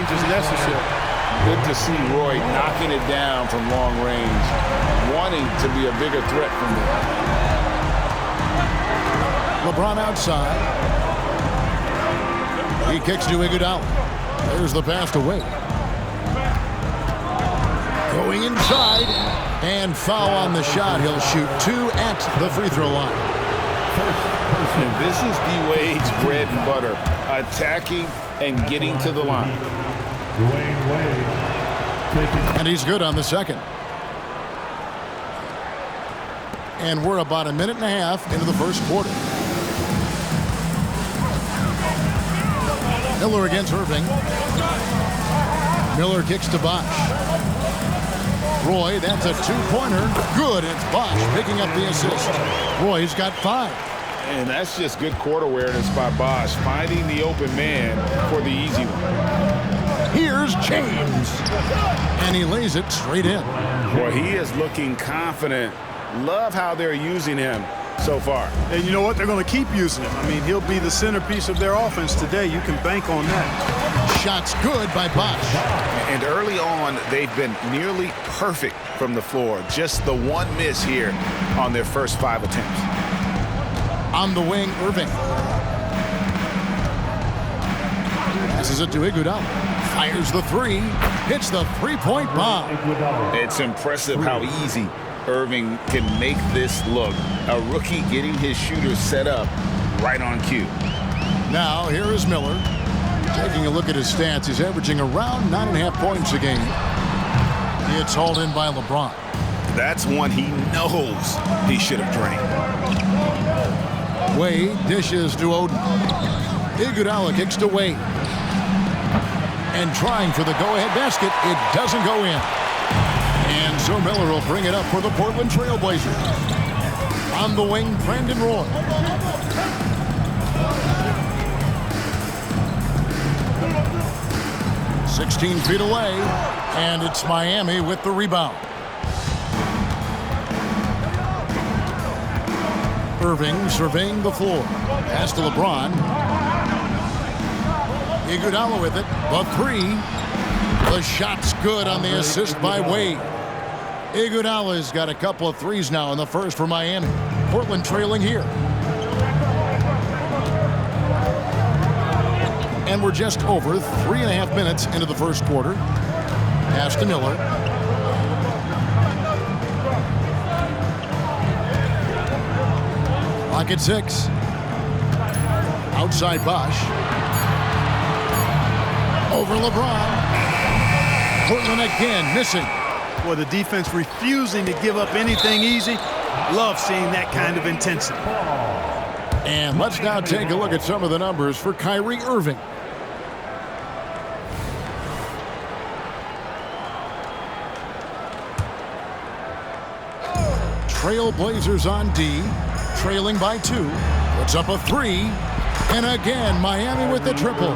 change is necessary. Good to see Roy knocking it down from long range, wanting to be a bigger threat from there. LeBron outside. He kicks to Iguodala. There's the pass to Wade. Going inside, and foul on the shot. He'll shoot 2 at the free throw line. And this is Dwade's bread and butter, attacking and getting to the line. And he's good on the second. And we're about a minute and a half into the first quarter. Miller against Irving. Miller kicks to Bosch. Roy, that's a 2-pointer. Good, it's Bosch picking up the assist. Roy's got 5. And that's just good court awareness by Bosch, finding the open man for the easy one. Here's James. And he lays it straight in. Well, he is looking confident. Love how they're using him so far. And you know what? They're going to keep using him. I mean, he'll be the centerpiece of their offense today. You can bank on that. Shot's good by Bosch. And early on, they've been nearly perfect from the floor. Just the one miss here on their first 5 attempts. On the wing, Irving. Passes it to Iguodala. Fires the 3. Hits the 3-point bomb. It's impressive how easy Irving can make this look. A rookie getting his shooter set up right on cue. Now, here is Miller. Taking a look at his stats, he's averaging around 9.5 points a game. It's hauled in by LeBron. That's one he knows he should have drained. Wade dishes to Oden. Iguodala kicks to Wade. And trying for the go-ahead basket, it doesn't go in. And so Miller will bring it up for the Portland Trail Blazers. On the wing, Brandon Roy. "16 feet away, and it's Miami with the rebound. Irving surveying the floor. Pass to LeBron. Iguodala with it. The 3. The shot's good on the assist by Wade. Iguodala's got a couple of 3s now in the first for Miami. Portland trailing here. And we're just over 3.5 minutes into the first quarter. Pass to Miller. Clock at 6. Outside Bosch. Over LeBron. Portland again missing. Well, the defense refusing to give up anything easy. Love seeing that kind of intensity. And let's now take a look at some of the numbers for Kyrie Irving. Trail Blazers on D, trailing by 2. Puts up a 3. And again, Miami with the triple.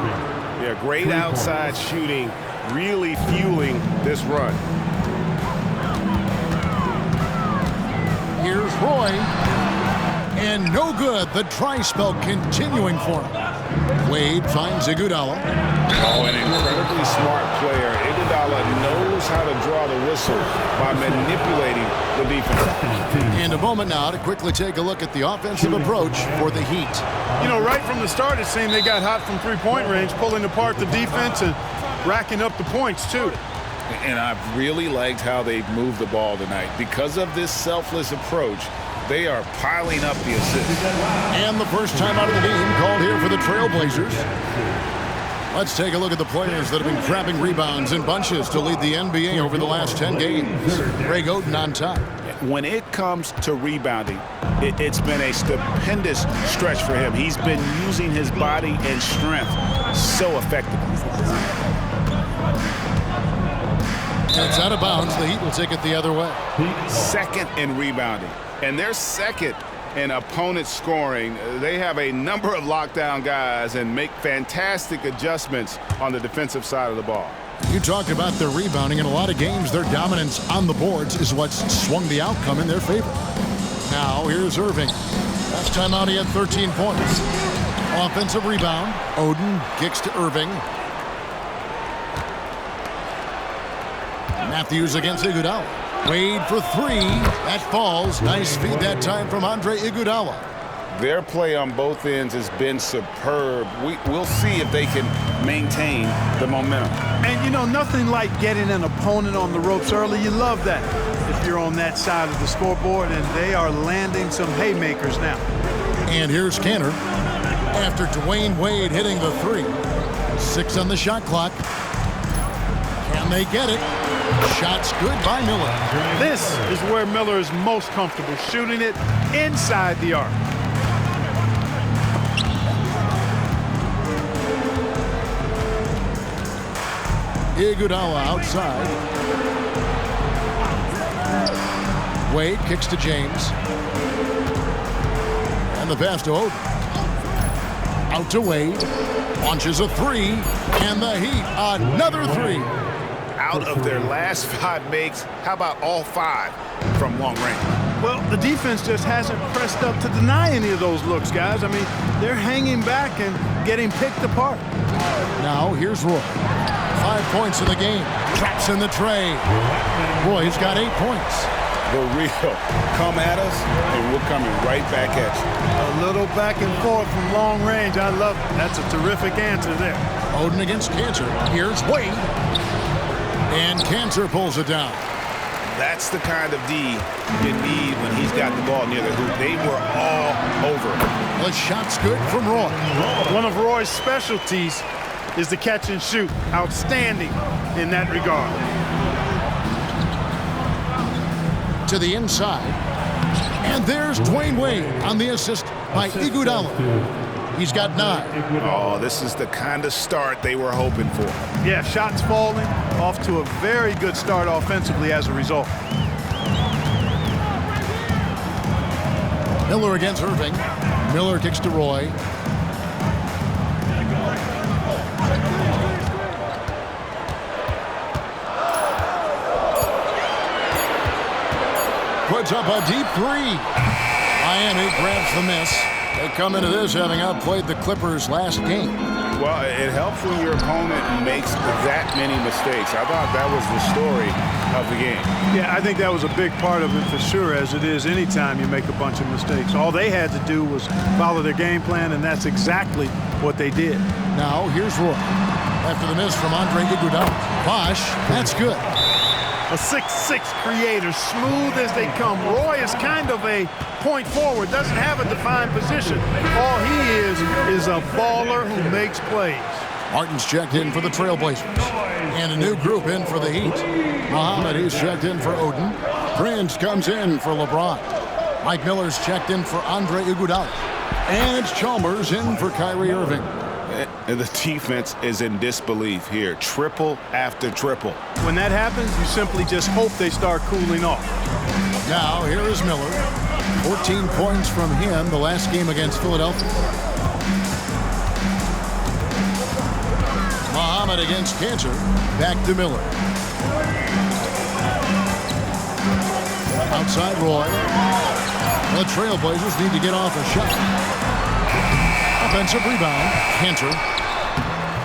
Yeah, great outside shooting, really fueling this run. Here's Roy. And no good. The dry spell continuing for him. Wade finds Iguodala. Oh, an incredibly smart player. Iguodala knows how to draw the whistle by manipulating the defense. And a moment now to quickly take a look at the offensive approach for the Heat. You know, right from the start, it seemed they got hot from three-point range, pulling apart the defense and racking up the points, too. And I've really liked how they've moved the ball tonight. Because of this selfless approach, they are piling up the assists. And the first time out of the game called here for the Trailblazers. Let's take a look at the players that have been grabbing rebounds in bunches to lead the NBA over the last 10 games. Greg Oden on top. When it comes to rebounding, it's been a stupendous stretch for him. He's been using his body and strength so effectively. It's out of bounds. The Heat will take it the other way. Second in rebounding. And they're second in opponent scoring. They have a number of lockdown guys and make fantastic adjustments on the defensive side of the ball. You talked about their rebounding. In a lot of games, their dominance on the boards is what's swung the outcome in their favor. Now, here's Irving. Last time out, he had 13 points. Offensive rebound. Oden kicks to Irving. Matthews against Iguodala. Wade for three. That falls. Nice feed that time from Andre Iguodala. Their play on both ends has been superb. We'll see if they can maintain the momentum. And, you know, nothing like getting an opponent on the ropes early. You love that if you're on that side of the scoreboard, and they are landing some haymakers now. And here's Cantor after Dwayne Wade hitting the three. 6 on the shot clock. Can they get it? Shot's good by Miller. This is where Miller is most comfortable, shooting it inside the arc. Iguodala outside. Wade kicks to James. And the pass to Oden. Out to Wade. Launches a three. And the Heat, another three. Out of their last 5 makes, how about all 5 from long range? Well, the defense just hasn't pressed up to deny any of those looks, guys. I mean, they're hanging back and getting picked apart. Now, here's Roy. 5 points in the game. Traps in the tray. Roy's got 8 points. The real. Come at us, and we're coming right back at you. A little back and forth from long range. I love it. That's a terrific answer there. Oden against Cantor. Here's Wade. And Cantor pulls it down. That's the kind of D you need when he's got the ball near the hoop. They were all over it. The shot's good from Roy. One of Roy's specialties is the catch and shoot. Outstanding in that regard. To the inside. And there's Dwayne Wade on the assist by Iguodala. He's got 9. Oh, this is the kind of start they were hoping for. Yeah, shots falling, off to a very good start offensively as a result. Miller against Irving. Miller kicks to Roy. Puts up a deep three. Miami grabs the miss. They come into this having outplayed the Clippers last game. Well, it helps when your opponent makes that many mistakes. I thought that was the story of the game. Yeah, I think that was a big part of it for sure, as it is anytime you make a bunch of mistakes. All they had to do was follow their game plan, and that's exactly what they did. Now, here's Roy. After the miss from Andre Iguodala. Bosh, that's good. A 6'6" creator, smooth as they come. Roy is kind of a point forward, doesn't have a defined position. All he is a baller who makes plays. Martin's checked in for the Trailblazers. And a new group in for the Heat. Muhammad is checked in for Oden. Prince comes in for LeBron. Mike Miller's checked in for Andre Iguodala. And Chalmers in for Kyrie Irving. And the defense is in disbelief here. Triple after triple. When that happens, you simply just hope they start cooling off. Now, here is Miller. 14 points from him the last game against Philadelphia. Muhammad against Cantor. Back to Miller. Outside Roy. The Trailblazers need to get off a shot. Offensive rebound, Cantor.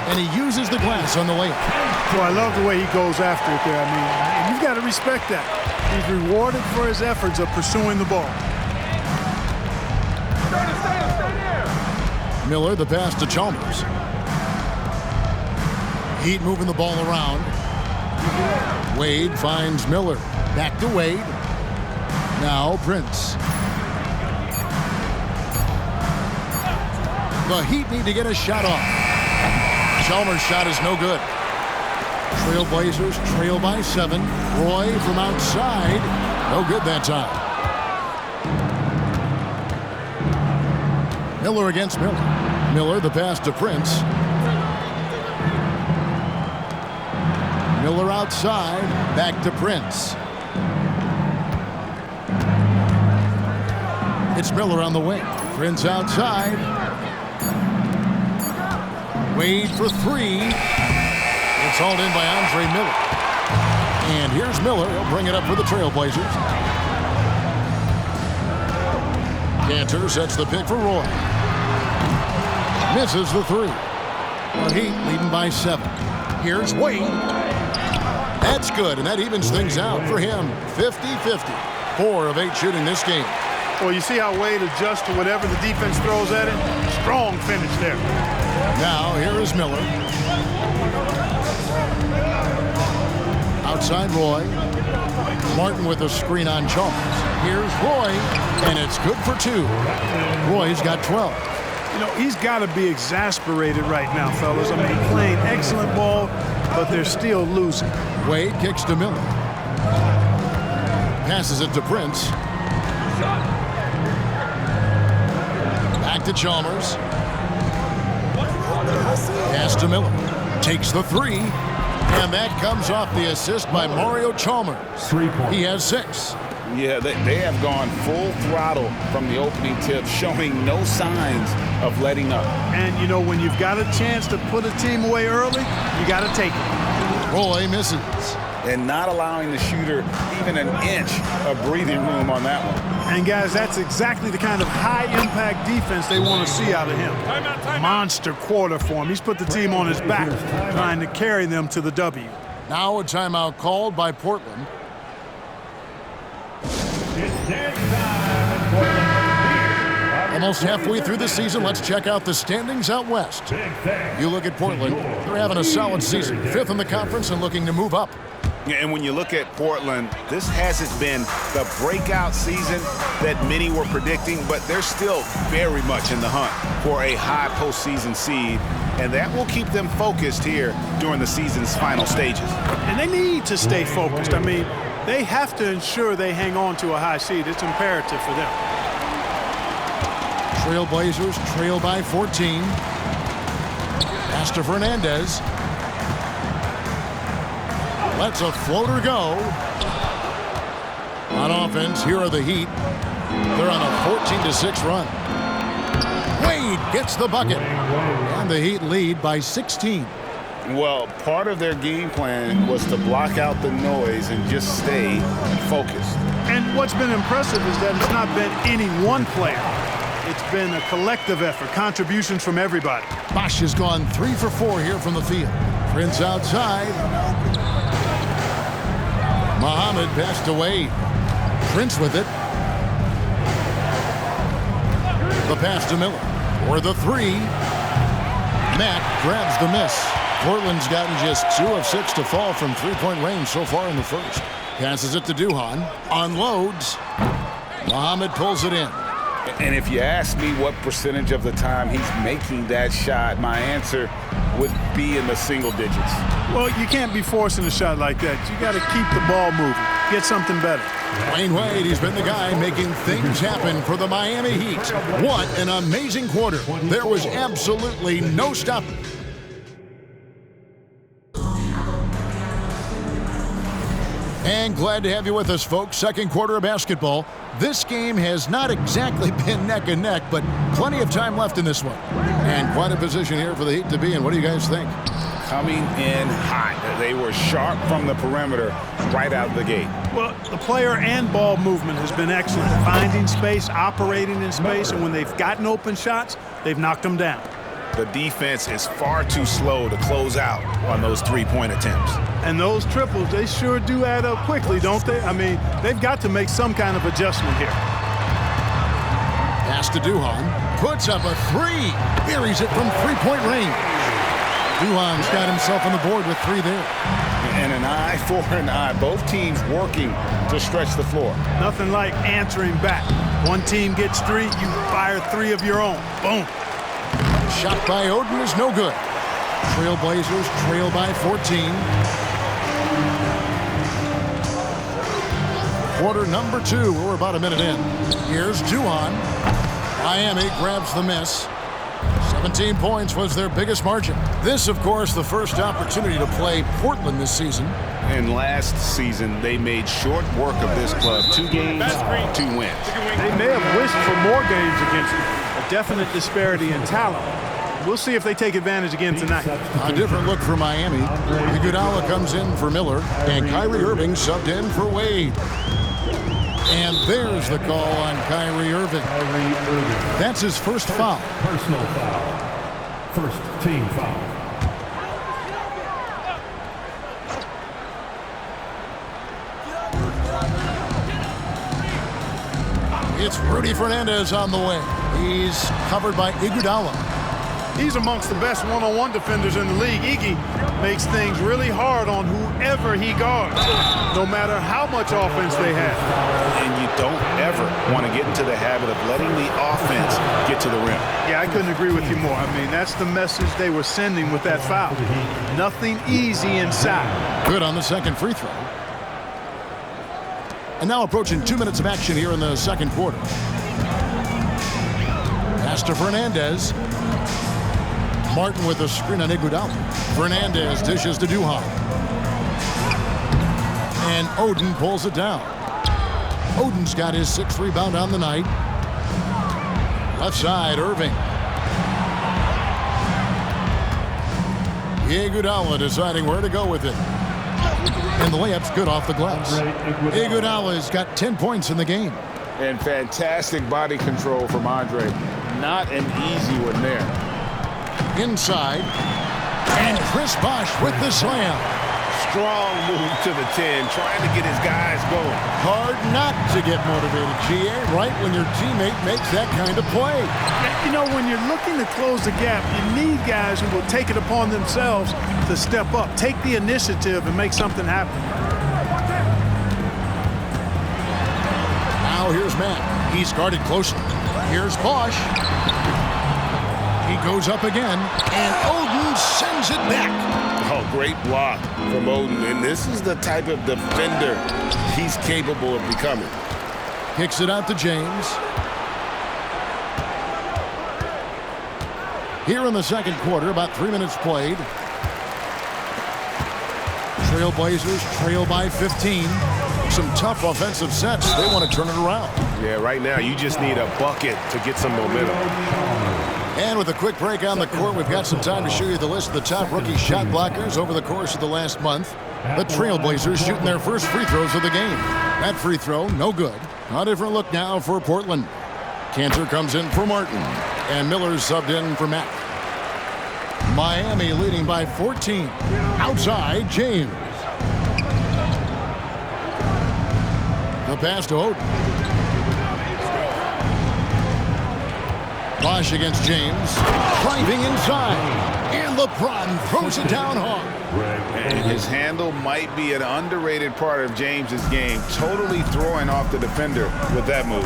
And he uses the glass on the layup. Well, I love the way he goes after it there. I mean, you've got to respect that. He's rewarded for his efforts of pursuing the ball. Miller, the pass to Chalmers. Heat moving the ball around. Wade finds Miller. Back to Wade. Now Prince. The Heat need to get a shot off. Chalmers' shot is no good. Trailblazers trail by 7. Roy from outside. No good that time. Miller against Miller. Miller, the pass to Prince. Miller outside. Back to Prince. It's Miller on the wing. Prince outside. Wade for 3. It's hauled in by Andre Miller. And here's Miller. He'll bring it up for the Trailblazers. Cantor sets the pick for Roy. Misses the 3. The Heat leading by 7. Here's Wade. That's good, and that evens things out for him. 50-50. 4 of 8 shooting this game. Well, you see how Wade adjusts to whatever the defense throws at him? Strong finish there. Now, here is Miller. Outside Roy. Martin with a screen on Chalmers. Here's Roy, and it's good for 2. Roy's got 12. You know, he's got to be exasperated right now, fellas. I mean, playing excellent ball, but they're still losing. Wade kicks to Miller. Passes it to Prince. Back to Chalmers. Pass to Miller. Takes the 3. And that comes off the assist by Mario Chalmers. 3 points. He has 6. Yeah, they have gone full throttle from the opening tip, showing no signs of letting up. And, you know, when you've got a chance to put a team away early, you got to take it. Roy misses. And not allowing the shooter even an inch of breathing room on that one. And, guys, that's exactly the kind of high-impact defense they want to see out of him. Monster quarter for him. He's put the team on his back, trying to carry them to the W. Now a timeout called by Portland. Almost halfway through the season, let's check out the standings out west. You look at Portland, they're having a solid season. 5th in the conference and looking to move up. Yeah, and when you look at Portland, this hasn't been the breakout season that many were predicting, but they're still very much in the hunt for a high postseason seed, and that will keep them focused here during the season's final stages. And they need to stay focused. I mean, they have to ensure they hang on to a high seed. It's imperative for them. Trailblazers trail by 14. Pass to Fernandez. Lets a floater go. On offense, here are the Heat. They're on a 14-6 run. Wade gets the bucket. And the Heat lead by 16. Well, part of their game plan was to block out the noise and just stay focused. And what's been impressive is that it's not been any one player. It's been a collective effort, contributions from everybody. Bosch has gone 3 for 4 here from the field. Prince outside. Muhammad passed away. Prince with it. The pass to Miller. For the 3. Matt grabs the miss. Portland's gotten just 2 of 6 to fall from 3-point range so far in the first. Passes it to Duhan. Unloads. Muhammad pulls it in. And if you ask me what percentage of the time he's making that shot, my answer would be in the single digits. Well, you can't be forcing a shot like that. You got to keep the ball moving. Get something better. Dwayne Wade, he's been the guy making things happen for the Miami Heat. What an amazing quarter. There was absolutely no stopping. And glad to have you with us, folks. Second quarter of basketball. This game has not exactly been neck and neck, but plenty of time left in this one. And quite a position here for the Heat to be in. What do you guys think? Coming in hot. They were sharp from the perimeter right out of the gate. Well, the player and ball movement has been excellent. Finding space, operating in space, and when they've gotten open shots, they've knocked them down. The defense is far too slow to close out on those three-point attempts. And those triples, they sure do add up quickly, don't they? I mean, they've got to make some kind of adjustment here. Pass to Duhan. Puts up a 3. Buries it from 3-point range. Duhan's got himself on the board with 3 there. And an eye for an eye. Both teams working to stretch the floor. Nothing like answering back. One team gets 3, you fire 3 of your own. Boom. Shot by Oden is no good. Trailblazers trail by 14. Quarter number 2. We're about a minute in. Here's Duhan. Miami grabs the miss. 17 points was their biggest margin. This, of course, the first opportunity to play Portland this season. And last season, they made short work of this club. 2 games, 2 wins. They may have wished for more games against them. A definite disparity in talent. We'll see if they take advantage again tonight. A different look for Miami. Iguodala comes in for Miller, and Kyrie Irving subbed in for Wade. And there's the call on Kyrie Irving. That's his first foul. Personal foul. First team foul. It's Rudy Fernandez on the way. He's covered by Iguodala. He's amongst the best one-on-one defenders in the league. Iggy makes things really hard on whoever he guards, no matter how much offense they have. And you don't ever want to get into the habit of letting the offense get to the rim. Yeah, I couldn't agree with you more. I mean, that's the message they were sending with that foul. Nothing easy inside. Good on the second free throw. And now approaching 2 minutes of action here in the second quarter. Pass to Fernandez. Martin with a screen on Iguodala. Fernandez dishes to Dwade. And Oden pulls it down. Oden's got his 6th rebound on the night. Left side, Irving. Iguodala deciding where to go with it. And the layup's good off the glass. Iguodala's got 10 points in the game. And fantastic body control from Andre. Not an easy one there. Inside. And Chris Bosh with the slam. Strong move to the 10, trying to get his guys going. Hard not to get motivated, GA, right when your teammate makes that kind of play. You know, when you're looking to close the gap, you need guys who will take it upon themselves to step up, take the initiative, and make something happen. Now here's Matt. He's guarded closely. Here's Bosh. He goes up again, and Oden sends it back. Oh, great block from Oden, and this is the type of defender he's capable of becoming. Kicks it out to James. Here in the second quarter, about 3 minutes played. Trailblazers trail by 15. Some tough offensive sets. They want to turn it around. Yeah, right now you just need a bucket to get some momentum. And with a quick break on the court, we've got some time to show you the list of the top rookie shot blockers over the course of the last month. The Trailblazers shooting their first free throws of the game. That free throw, no good. A different look now for Portland. Cantor comes in for Martin, and Miller's subbed in for Mack. Miami leading by 14. Outside, James. The pass to Oden. Bosh against James. Driving inside. And LeBron throws it down hard. And his handle might be an underrated part of James's game. Totally throwing off the defender with that move.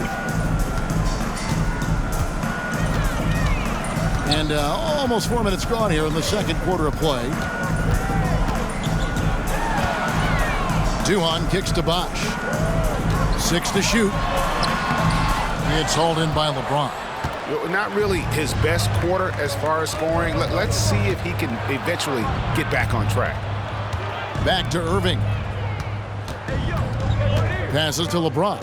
And almost 4 minutes gone here in the second quarter of play. Duhan kicks to Bosh. 6 to shoot. It's hauled in by LeBron. Not really his best quarter as far as scoring. Let's see if he can eventually get back on track. Back to Irving. Passes to LeBron.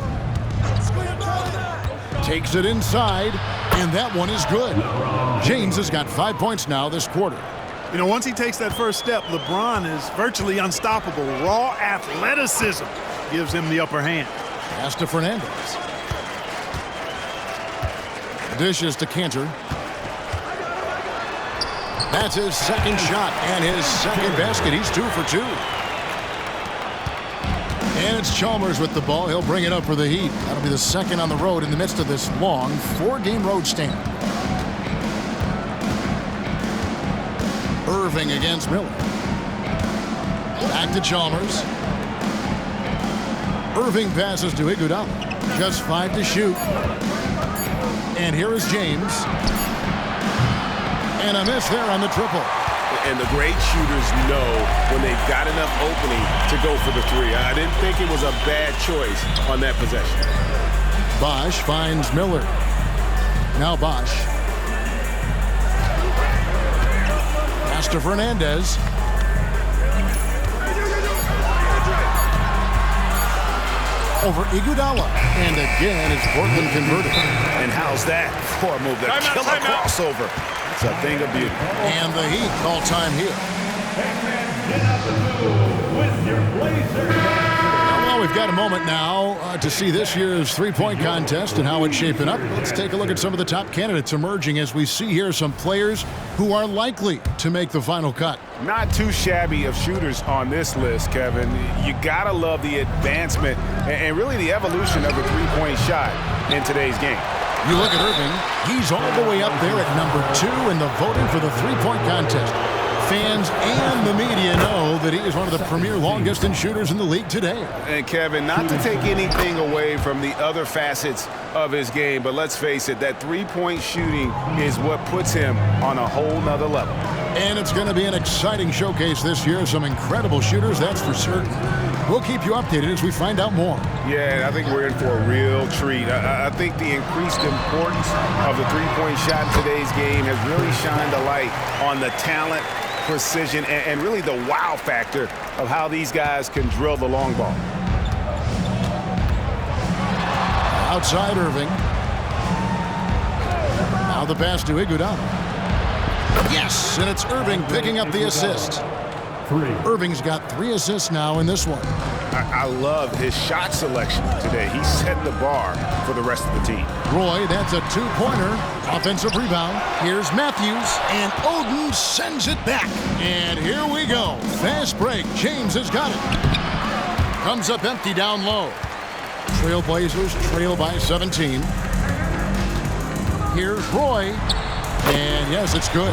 Takes it inside, and that one is good. James has got 5 points now this quarter. You know, once he takes that first step, LeBron is virtually unstoppable. Raw athleticism gives him the upper hand. Pass to Fernandez. Dishes to Cantor. That's his second shot and his second basket. He's 2 for 2. And it's Chalmers with the ball. He'll bring it up for the Heat. That'll be the second on the road in the midst of this long 4-game road stand. Irving against Miller. Back to Chalmers. Irving passes to Iguodala. Just 5 to shoot. And here is James. And a miss there on the triple. And the great shooters know when they've got enough opening to go for the 3. I didn't think it was a bad choice on that possession. Bosh finds Miller. Now Bosh. Pass to Fernandez. Over Iguodala. And again, it's Portland converted. And how's that for a move? The killer crossover. It's a thing of beauty. And the Heat call time here. Now, while we've got got a moment now to see this year's three-point contest and how it's shaping up. Let's take a look at some of the top candidates emerging as we see here some players who are likely to make the final cut. Not too shabby of shooters on this list, Kevin. You gotta love the advancement and really the evolution of the three-point shot in today's game. You look at Irving, he's all the way up there at number 2 in the voting for the three-point contest. Fans and the media know that he is one of the premier long-distance shooters in the league today. And Kevin, not to take anything away from the other facets of his game, but let's face it, that three-point shooting is what puts him on a whole nother level. And it's going to be an exciting showcase this year. Some incredible shooters, that's for certain. We'll keep you updated as we find out more. Yeah, I think we're in for a real treat. I think the increased importance of the three-point shot in today's game has really shined a light on the talent, precision, and really the wow factor of how these guys can drill the long ball. Outside Irving. Now the pass to Iguodala. Yes, and it's Irving picking up the assist. Irving's got 3 assists now in this one. I love his shot selection today. He set the bar for the rest of the team. Roy, that's a 2-pointer. Offensive rebound. Here's Matthews, and Oden sends it back. And here we go. Fast break. James has got it. Comes up empty down low. Trailblazers trail by 17. Here's Roy. And yes, it's good.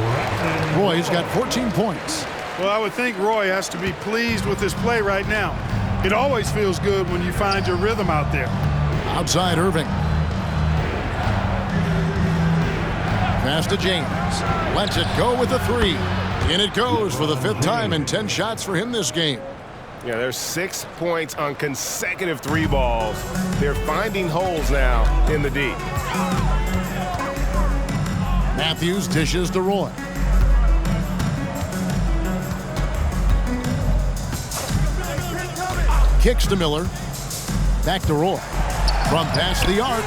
Roy's got 14 points. Well, I would think Roy has to be pleased with his play right now. It always feels good when you find your rhythm out there. Outside Irving. Pass to James. Lets it go with a 3. In it goes for the 5th time and 10 shots for him this game. Yeah, there's 6 points on consecutive 3 balls. They're finding holes now in the D. Matthews dishes to Roy. Kicks to Miller. Back to Roy. From past the arc.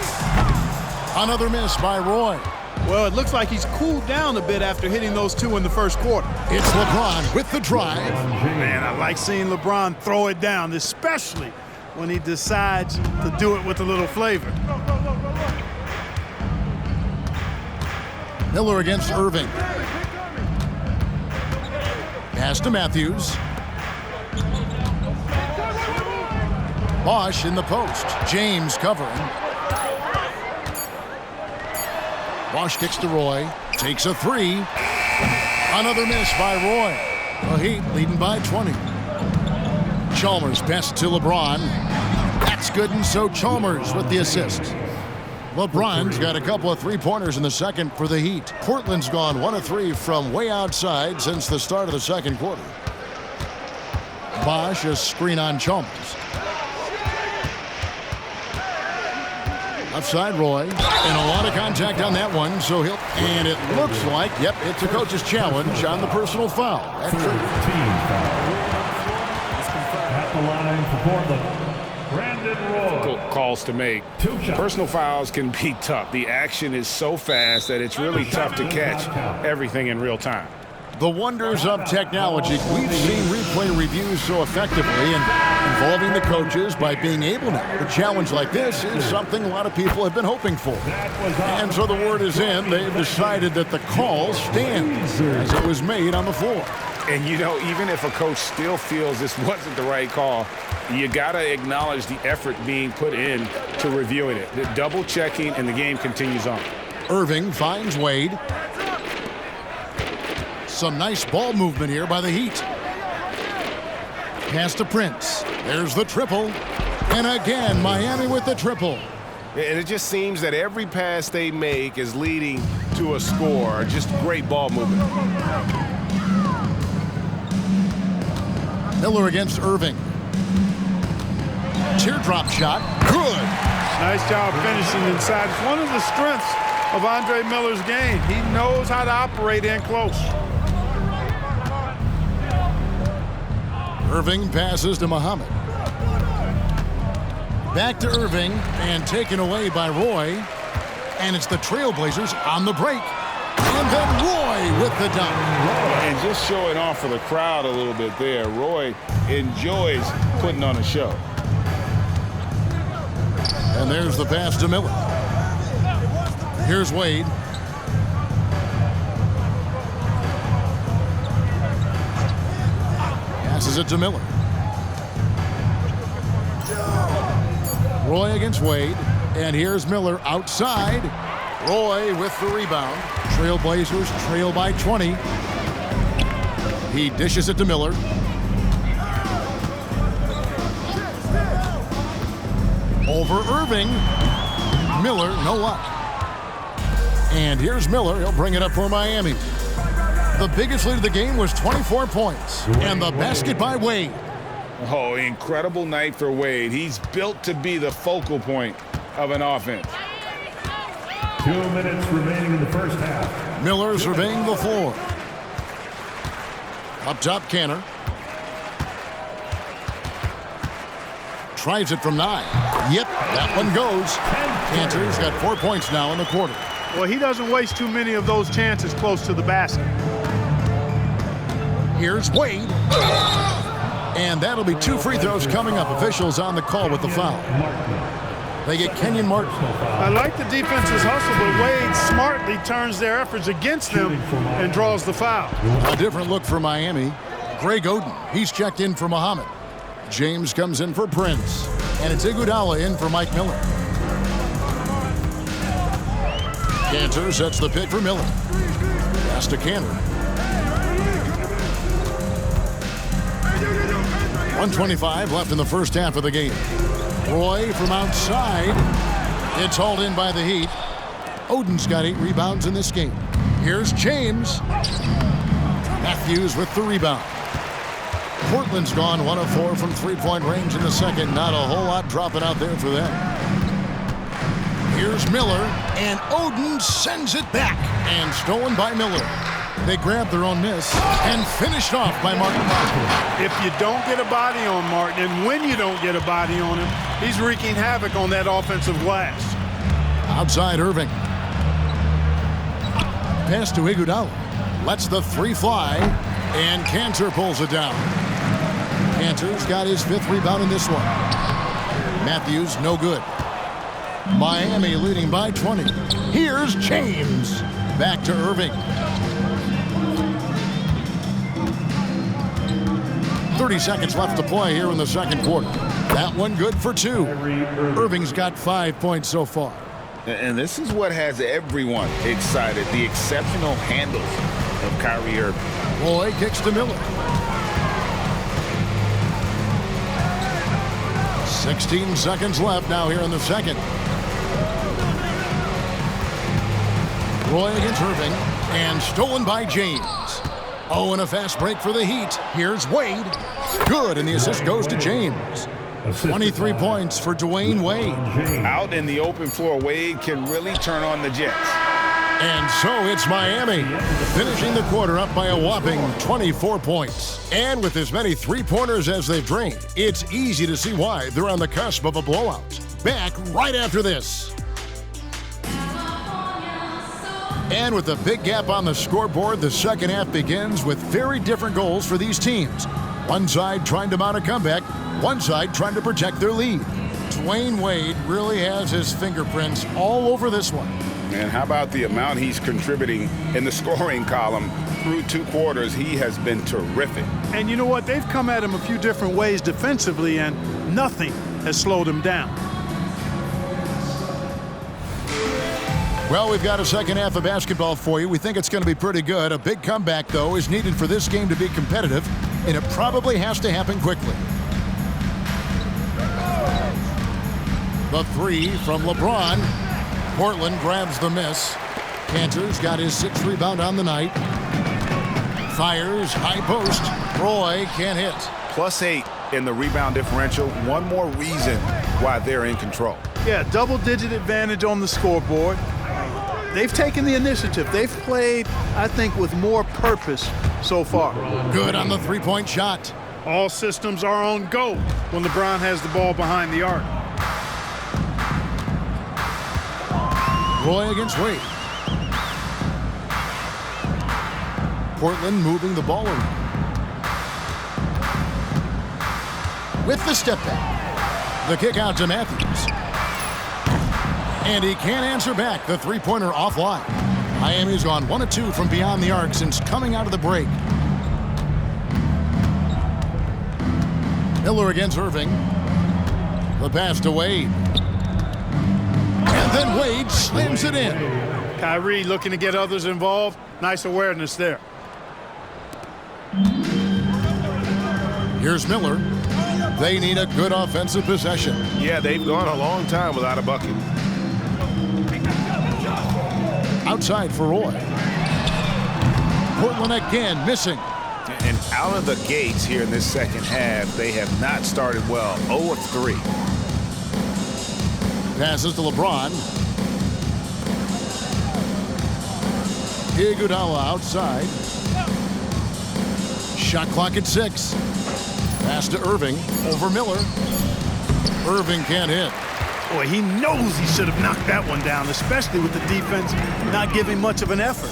Another miss by Roy. Well, it looks like he's cooled down a bit after hitting those 2 in the first quarter. It's LeBron with the drive. Man, I like seeing LeBron throw it down, especially when he decides to do it with a little flavor. Miller against Irving. Pass to Matthews. Bosch in the post. James covering. Bosch kicks to Roy. Takes a 3. Another miss by Roy. The Heat leading by 20. Chalmers best to LeBron. That's good, and so Chalmers with the assist. LeBron's got a couple of 3-pointers in the second for the Heat. Portland's gone 1 of 3 from way outside since the start of the second quarter. Bosch a screen on Chalmers. Outside Roy, and a lot of contact on that one, so he'll, and it looks like, yep, it's a coach's challenge on the personal foul. That at the line for Portland. Calls to make. Personal fouls can be tough. The action is so fast that it's really tough to catch everything in real time. The wonders of technology. We've seen replay reviews so effectively and involving the coaches by being able to. A challenge like this is something a lot of people have been hoping for. And so the word is in. They've decided that the call stands as it was made on the floor. And, you know, even if a coach still feels this wasn't the right call, you got to acknowledge the effort being put in to reviewing it. The double checking, and the game continues on. Irving finds Wade. Some nice ball movement here by the Heat. Pass to Prince. There's the triple. And again, Miami with the triple. And it just seems that every pass they make is leading to a score. Just great ball movement. Miller against Irving. Teardrop shot. Good. Nice job finishing inside. It's one of the strengths of Andre Miller's game. He knows how to operate in close. Irving passes to Muhammad. Back to Irving and taken away by Roy. And it's the Trailblazers on the break. And then Roy with the dunk. And just showing off for the crowd a little bit there. Roy enjoys putting on a show. And there's the pass to Miller. Here's Wade. Passes it to Miller. Roy against Wade. And here's Miller outside. Roy with the rebound. Trailblazers trail by 20. He dishes it to Miller. Over Irving. Miller, no luck. And here's Miller. He'll bring it up for Miami. The biggest lead of the game was 24 points. And the basket by Wade. Oh, incredible night for Wade. He's built to be the focal point of an offense. 2 minutes remaining in the first half. Miller surveying the floor. Up top, Canner. Tries it from 9. Yep, that one goes. Cantor's got 4 points now in the quarter. Well, he doesn't waste too many of those chances close to the basket. Here's Wade. And that'll be 2 free throws coming up. Officials on the call with the foul. They get Kenyon Martin. I like the defense's hustle, but Wade smartly turns their efforts against them and draws the foul. A different look for Miami. Greg Oden, he's checked in for Muhammad. James comes in for Prince. And it's Iguodala in for Mike Miller. Cantor sets the pick for Miller. Pass to Cantor. 1:25 left in the first half of the game. Roy from outside. It's hauled in by the Heat. Oden's got 8 rebounds in this game. Here's James. Matthews with the rebound. Portland's gone 1 of 4 from three-point range in the second. Not a whole lot dropping out there for them. Here's Miller, and Oden sends it back. And stolen by Miller. They grabbed their own miss and finished off by Martin. If you don't get a body on Martin, and when you don't get a body on him, he's wreaking havoc on that offensive glass. Outside Irving. Pass to Iguodala. Lets the 3 fly, and Cantor pulls it down. Cantor's got his 5th rebound in this one. Matthews, no good. Miami leading by 20. Here's James. Back to Irving. 30 seconds left to play here in the second quarter. That one good for 2. Irving's got 5 points so far. And this is what has everyone excited, the exceptional handles of Kyrie Irving. Roy kicks to Miller. 16 seconds left now here in the second. Roy against Irving, and stolen by James. Oh, and a fast break for the Heat. Here's Wade. Good, and the assist goes to James. 23 points for Dwayne Wade. Out in the open floor, Wade can really turn on the Jets. And so it's Miami, finishing the quarter up by a whopping 24 points. And with as many three-pointers as they've drained, it's easy to see why they're on the cusp of a blowout. Back right after this. And with a big gap on the scoreboard, the second half begins with very different goals for these teams. One side trying to mount a comeback, one side trying to protect their lead. Dwayne Wade really has his fingerprints all over this one. And how about the amount he's contributing in the scoring column? Through 2 quarters, he has been terrific. And you know what? They've come at him a few different ways defensively, and nothing has slowed him down. Well, we've got a second half of basketball for you. We think it's going to be pretty good. A big comeback, though, is needed for this game to be competitive, and it probably has to happen quickly. The 3 from LeBron. Portland grabs the miss. Cantor's got his 6th rebound on the night. Fires, high post. Roy can't hit. +8 in the rebound differential. One more reason why they're in control. Yeah, double-digit advantage on the scoreboard. They've taken the initiative. They've played, I think, with more purpose so far. Good on the 3-point shot. All systems are on go when LeBron has the ball behind the arc. Roy against Wade. Portland moving the ball around. With the step back. The kick out to Matthews. And he can't answer back. The three-pointer offline. Miami's gone 1 of 2 from beyond the arc since coming out of the break. Miller against Irving. The pass to Wade. And then Wade slams it in. Kyrie looking to get others involved. Nice awareness there. Here's Miller. They need a good offensive possession. Yeah, they've gone a long time without a bucket. Outside for Roy. Portland again missing. And out of the gates here in this second half, they have not started well. 0 of 3. Passes to LeBron. Iguodala outside. Shot clock at 6. Pass to Irving. Over Miller. Irving can't hit. Boy, he knows he should have knocked that one down, especially with the defense not giving much of an effort.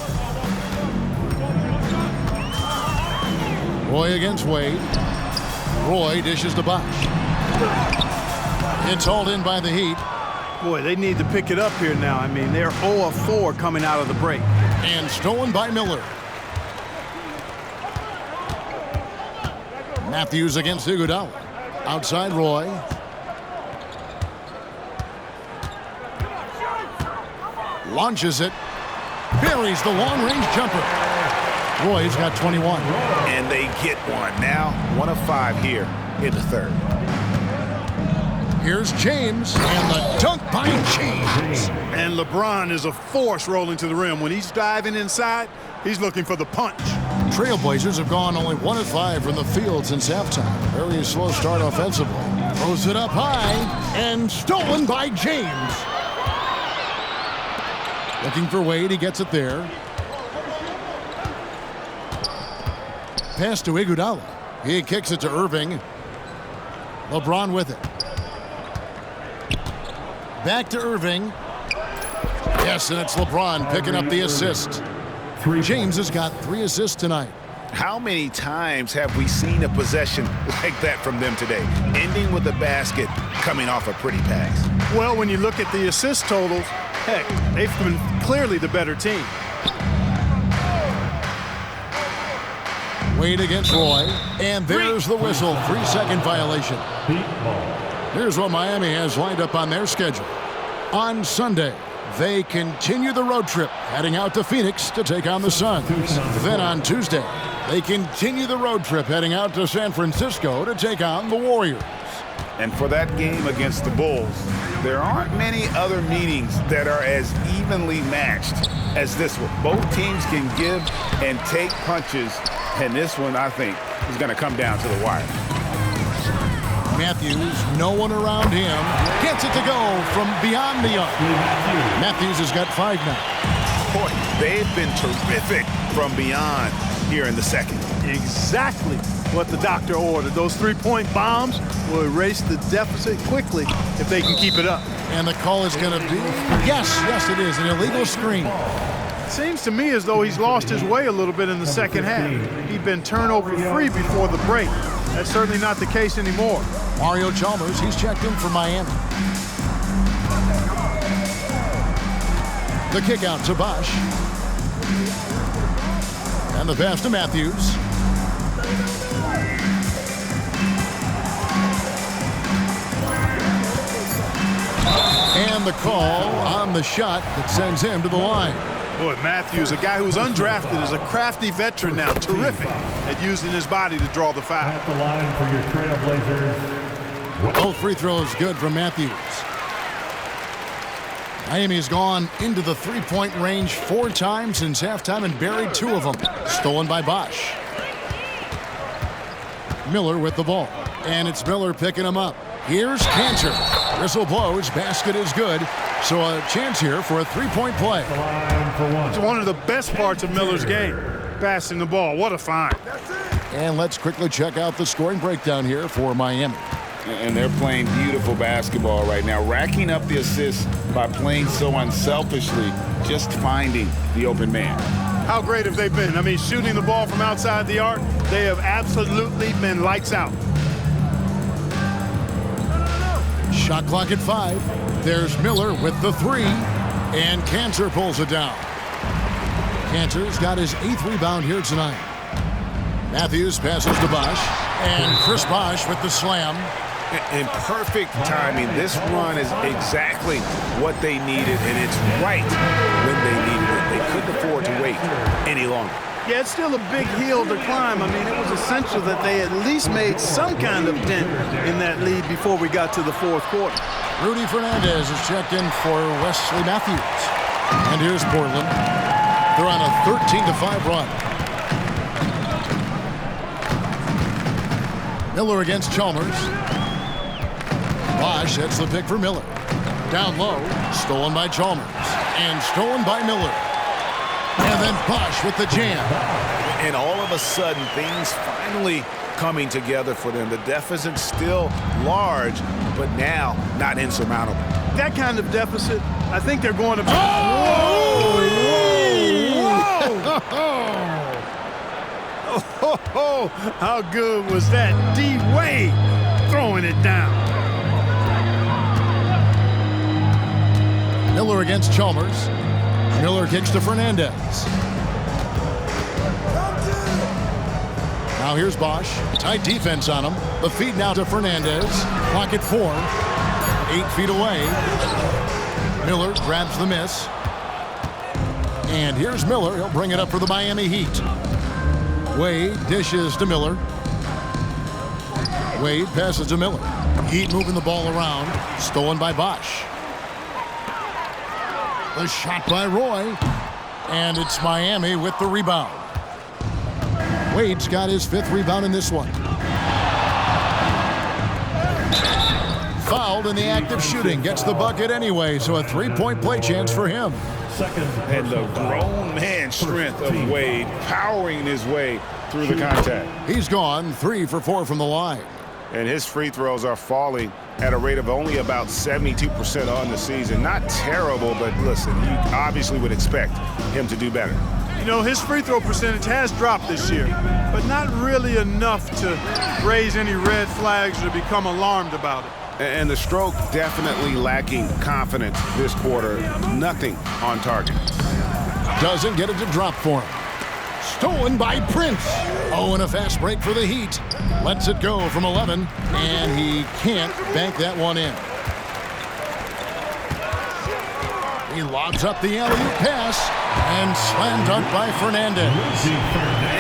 Roy against Wade. Roy dishes to Bosh. It's hauled in by the Heat. Boy, they need to pick it up here now. I mean, they're 0 of 4 coming out of the break. And stolen by Miller. Matthews against Iguodala. Outside Roy. Launches it. Buries the long-range jumper. Roy's got 21. And they get one. Now 1 of 5 here in the third. Here's James. And the dunk by James. And LeBron is a force rolling to the rim. When he's diving inside, he's looking for the punch. Trailblazers have gone only 1 of 5 from the field since halftime. Very slow start offensively. Throws it up high. And stolen by James. Looking for Wade. He gets it there. Pass to Iguodala. He kicks it to Irving. LeBron with it. Back to Irving. Yes, and it's LeBron picking up the assist. James has got 3 assists tonight. How many times have we seen a possession like that from them today? Ending with a basket, coming off a pretty pass. Well, when you look at the assist totals, heck, they've been clearly the better team. Wade against Roy. And there's the whistle. 3-second violation. Here's what Miami has lined up on their schedule. On Sunday, they continue the road trip, heading out to Phoenix to take on the Suns. Then on Tuesday, they continue the road trip, heading out to San Francisco to take on the Warriors. And for that game against the Bulls, there aren't many other meetings that are as evenly matched as this one. Both teams can give and take punches, and this one, I think, is going to come down to the wire. Matthews, no one around him, gets it to go from beyond the arc. Matthews has got 5 now. Boy, they've been terrific from beyond here in the second. Exactly what the doctor ordered. Those 3-point bombs will erase the deficit quickly if they can keep it up. And the call is going to be, yes, it is, an illegal screen. Seems to me as though he's lost his way a little bit in the second half. He'd been turnover free before the break. That's certainly not the case anymore. Mario Chalmers, he's checked in for Miami. The kick out to Bosh. And the pass to Matthews. And the call on the shot that sends him to the line. Boy, Matthews, a guy who's undrafted, is a crafty veteran now. Terrific at using his body to draw the foul. At the line for your Trailblazers. Both free throws good from Matthews. Miami's gone into the 3-point range 4 times since halftime and buried 2 of them. Stolen by Bosh. Miller with the ball. And it's Miller picking him up. Here's Cantor. Whistle blows. Basket is good. So a chance here for a 3-point play. The line for one. It's one of the best parts of Miller's game, passing the ball. What a find. And let's quickly check out the scoring breakdown here for Miami. And they're playing beautiful basketball right now, racking up the assists by playing so unselfishly, just finding the open man. How great have they been? I mean, shooting the ball from outside the arc, they have absolutely been lights out. Shot clock at 5. There's Miller with the 3. And Cantor pulls it down. Cantor's got his 8th rebound here tonight. Matthews passes to Bosch. And Chris Bosch with the slam. In perfect timing. This run is exactly what they needed, and it's right when they needed it. They couldn't afford to wait any longer. Yeah, it's still a big hill to climb. I mean, it was essential that they at least made some kind of dent in that lead before we got to the 4th quarter. Rudy Fernandez is checked in for Wesley Matthews. And here's Portland. They're on a 13-5 run. Miller against Chalmers. Bosch hits the pick for Miller. Down low, stolen by Chalmers. And stolen by Miller. And then Bosch with the jam. And all of a sudden, things finally coming together for them. The deficit's still large, but now not insurmountable. That kind of deficit, I think they're going to be... Oh, how good was that? Dwade throwing it down. Miller against Chalmers. Miller kicks to Fernandez. Now here's Bosch. Tight defense on him. The feed now to Fernandez. Clock at 4. 8 feet away. Miller grabs the miss. And here's Miller. He'll bring it up for the Miami Heat. Wade dishes to Miller. Wade passes to Miller. Heat moving the ball around. Stolen by Bosch. The shot by Roy. And it's Miami with the rebound. Wade's got his 5th rebound in this one. Fouled in the act of shooting. Gets the bucket anyway, so a 3-point play chance for him. And the grown man strength of Wade powering his way through the contact. He's gone 3 for 4 from the line. And his free throws are falling at a rate of only about 72% on the season. Not terrible, but listen, you obviously would expect him to do better. You know, his free throw percentage has dropped this year, but not really enough to raise any red flags or become alarmed about it. And the stroke definitely lacking confidence this quarter. Nothing on target. Doesn't get it to drop for him. Stolen by Prince. Oh, and a fast break for the Heat. Lets it go from 11, and he can't bank that one in. He lobs up the alley-oop pass and slam dunk by Fernandez.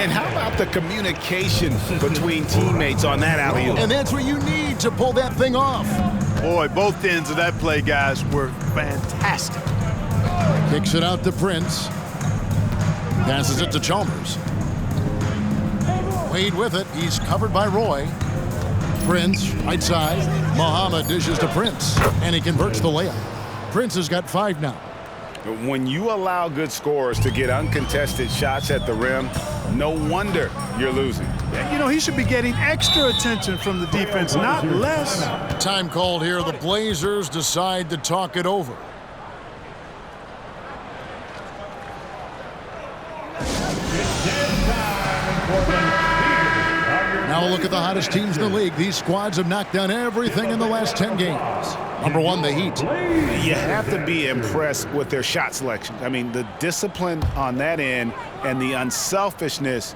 And how about the communication between teammates on that alley-oop? And that's what you need to pull that thing off. Boy, both ends of that play, guys, were fantastic. Kicks it out to Prince. Passes it to Chalmers. Wade with it. He's covered by Roy. Prince, right side. Muhammad dishes to Prince, and he converts the layup. Prince has got 5 now. When you allow good scorers to get uncontested shots at the rim, no wonder you're losing. You know, he should be getting extra attention from the defense, not less. Time called here. The Blazers decide to talk it over. Now a look at the hottest teams in the league. These squads have knocked down everything in the last 10 games. Number 1, the Heat. You have to be impressed with their shot selection. I mean, the discipline on that end and the unselfishness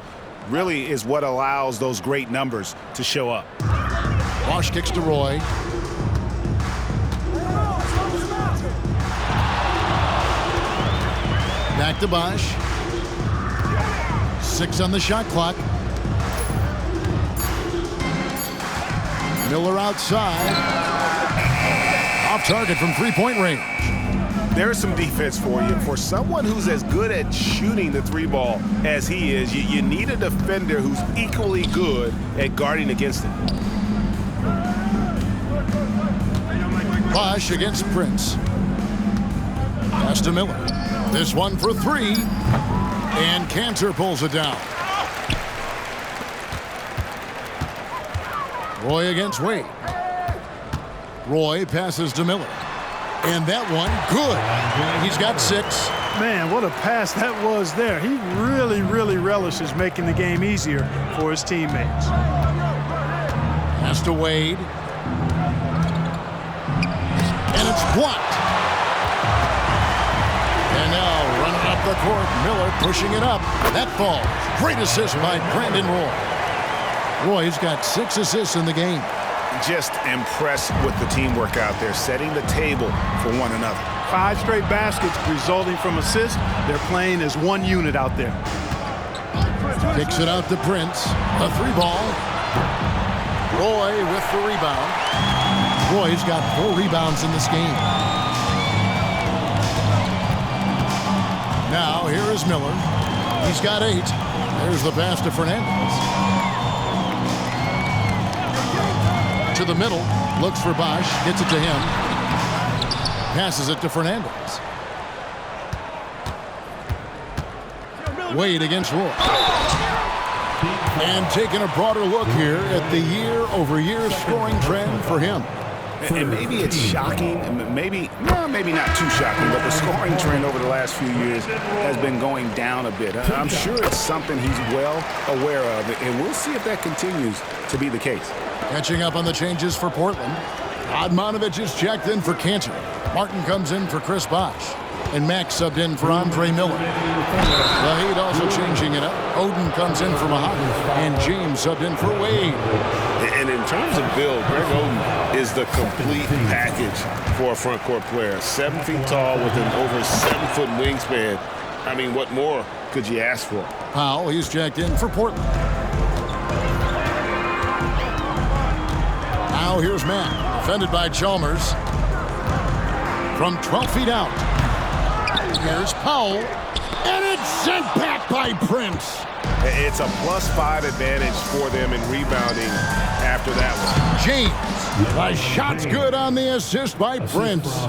really is what allows those great numbers to show up. Bosch kicks to Roy. Back to Bosch. 6 on the shot clock. Miller outside. Off target from 3-point range. There's some defense for you. For someone who's as good at shooting the 3-ball as he is, you need a defender who's equally good at guarding against it. Bosch against Prince. Pass to Miller. This one for 3. And Cantor pulls it down. Roy against Wade. Roy passes to Miller. And that one, good. He's got 6. Man, what a pass that was there. He really, really relishes making the game easier for his teammates. Pass to Wade. And it's blocked. And now running up the court, Miller pushing it up. That falls. Great assist by Brandon Roy. Roy's got 6 assists in the game. Just impressed with the teamwork out there, setting the table for one another. 5 straight baskets resulting from assists. They're playing as one unit out there. Kicks it out to Prince. A 3-ball. Roy with the rebound. Roy's got 4 rebounds in this game. Now here is Miller. He's got 8. There's the pass to Fernandez. To the middle. Looks for Bosch. Gets it to him. Passes it to Fernandez. Wade against Roy. And taking a broader look here at the year-over-year scoring trend for him. And maybe it's shocking, maybe not too shocking, but the scoring trend over the last few years has been going down a bit. I'm sure it's something he's well aware of, and we'll see if that continues to be the case. Catching up on the changes for Portland. Odmanovich is checked in for Cantor. Martin comes in for Chris Bosh. And Max subbed in for Andre Miller. The Heat also changing it up. Oden comes in for Muhammad. And James subbed in for Wade. And in terms of build, Greg Oden is the complete package for a front court player. 7 feet tall with an over 7-foot wingspan. I mean, what more could you ask for? Powell, he's checked in for Portland. Now here's Matt, defended by Chalmers. From 12 feet out. Here's Powell. And it's sent back by Prince. It's a +5 advantage for them in rebounding after that one. James. The shot's good on the assist by Prince.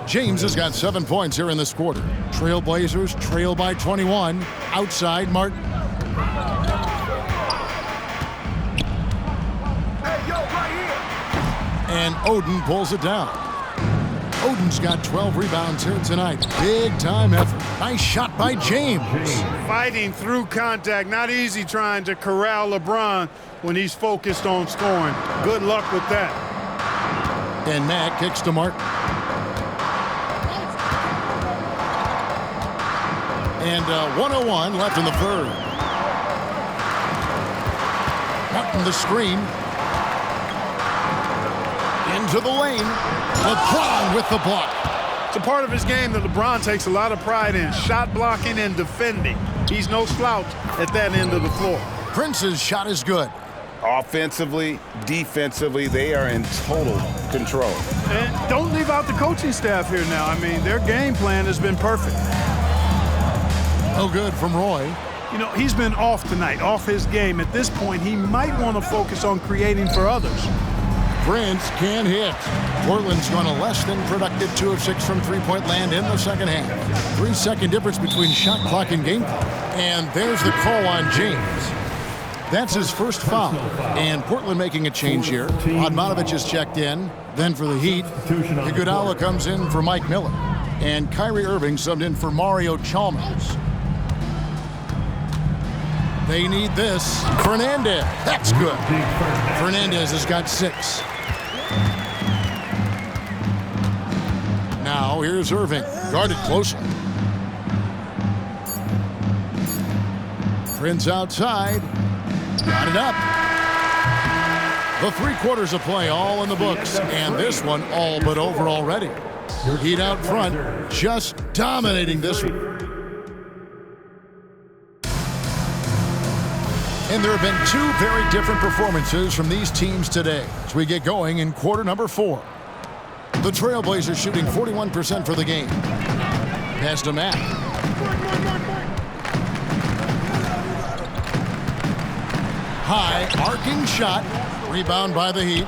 James has got 7 points here in this quarter. Trailblazers trail by 21. Outside, Martin. And Oden pulls it down. Oden's got 12 rebounds here tonight. Big time effort. Nice shot by James. Fighting through contact. Not easy trying to corral LeBron when he's focused on scoring. Good luck with that. And Mack kicks to Martin. And 1:01 left in the third. Martin the screen. Into the lane. LeBron with the block. It's a part of his game that LeBron takes a lot of pride in. Shot blocking and defending. He's no slouch at that end of the floor. Prince's shot is good. Offensively, defensively, they are in total control. And don't leave out the coaching staff here now. I mean, their game plan has been perfect. No good from Roy. You know, he's been off tonight, off his game. At this point, he might want to focus on creating for others. Prince can't hit. Portland's gone a less than productive 2 of 6 from three-point land in the second half. 3-second difference between shot clock and game clock. And there's the call on James. That's his first foul. And Portland making a change here. Odmanovich is checked in. Then for the Heat, Iguodala comes in for Mike Miller. And Kyrie Irving subbed in for Mario Chalmers. They need this. Fernandez. That's good. Fernandez has got 6. Now here's Irving. Guarded closely. Prince outside. Got it up. The 3 quarters of play all in the books. And this one all but over already. Heat out front. Just dominating this one. And there have been 2 very different performances from these teams today as we get going in quarter number 4. The Trailblazers shooting 41% for the game. Pass to Matt. High arcing shot. Rebound by the Heat.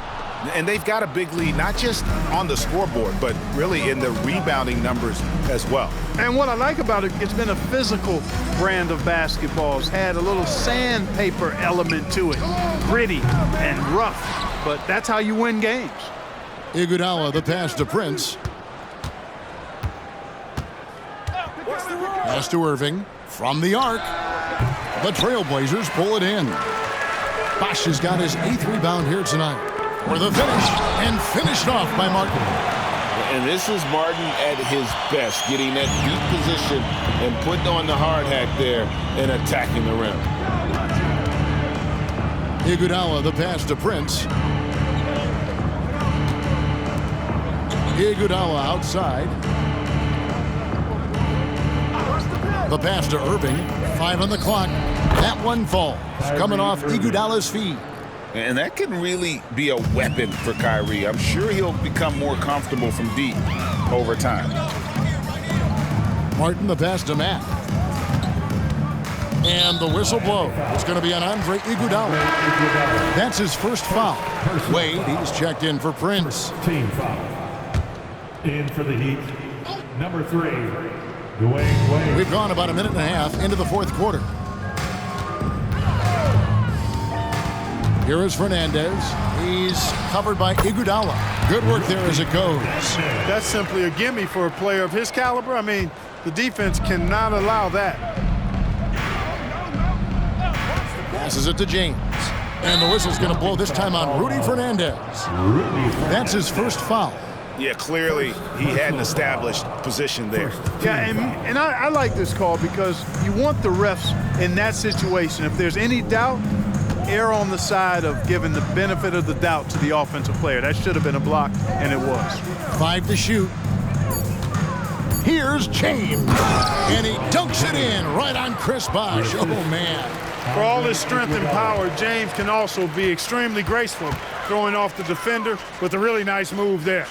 And they've got a big lead, not just on the scoreboard, but really in the rebounding numbers as well. And what I like about it, it's been a physical brand of basketball. It's had a little sandpaper element to it. Gritty and rough, but that's how you win games. Iguodala, the pass to Prince. Pass to Irving. From the arc. The Trailblazers pull it in. Bosh has got his 8th rebound here tonight. For the finish, and finished off by Martin. And this is Martin at his best, getting that deep position and putting on the hard hat there and attacking the rim. Iguodala, the pass to Prince. Iguodala outside. The pass to Irving. 5 on the clock. That one falls. Coming off Iguodala's feet. And that can really be a weapon for Kyrie. I'm sure he'll become more comfortable from deep over time. Martin, the pass to Matt. And the whistle blow. It's going to be on Andre Iguodala. That's his first foul. Wade, he's checked in for Prince. Team foul. In for the Heat, number 3, Dwade Wade. We've gone about a minute and a half into the fourth quarter. Here is Fernandez. He's covered by Iguodala. Good work there as it goes. That's simply a gimme for a player of his caliber. I mean, the defense cannot allow that. Passes it to James. And the whistle's going to blow this time on Rudy Fernandez. That's his first foul. Yeah, clearly he had an established position there. Yeah, and I like this call because you want the refs in that situation. If there's any doubt, err on the side of giving the benefit of the doubt to the offensive player. That should have been a block, and it was. 5 to shoot. Here's James. And he dunks it in right on Chris Bosh. Oh, man. For all his strength and power, James can also be extremely graceful, throwing off the defender with a really nice move there.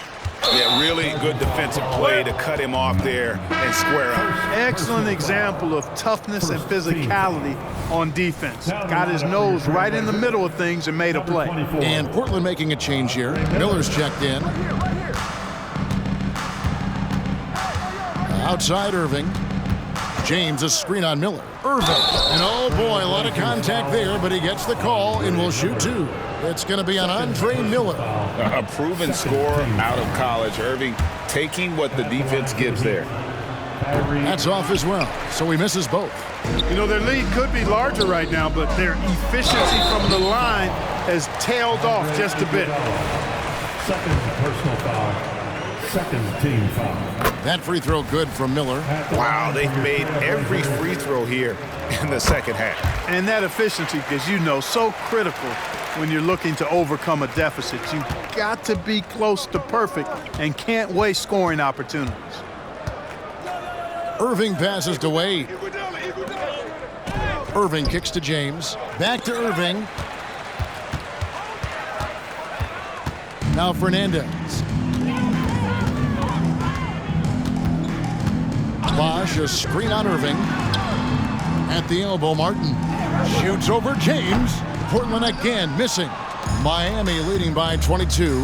Yeah, really good defensive play to cut him off there and square up. Excellent example of toughness and physicality on defense. Got his nose right in the middle of things and made a play. And Portland making a change here. Miller's checked in. Outside Irving. James, a screen on Miller. Irving. And oh boy, a lot of contact there, but he gets the call and will shoot 2. It's going to be on Andre Miller. A proven scorer out of college. Irving taking what the defense gives there. That's off as well, so he misses both. You know, their lead could be larger right now, but their efficiency from the line has tailed off just a bit. Second personal foul. Second team foul. That free throw good from Miller. Wow, they've made every free throw here in the second half. And that efficiency, because you know, so critical when you're looking to overcome a deficit. You've got to be close to perfect and can't waste scoring opportunities. Irving passes to Wade. Irving kicks to James. Back to Irving. Now Fernandez. Bosh, a screen on Irving. At the elbow, Martin shoots over James. Portland again missing. Miami leading by 22.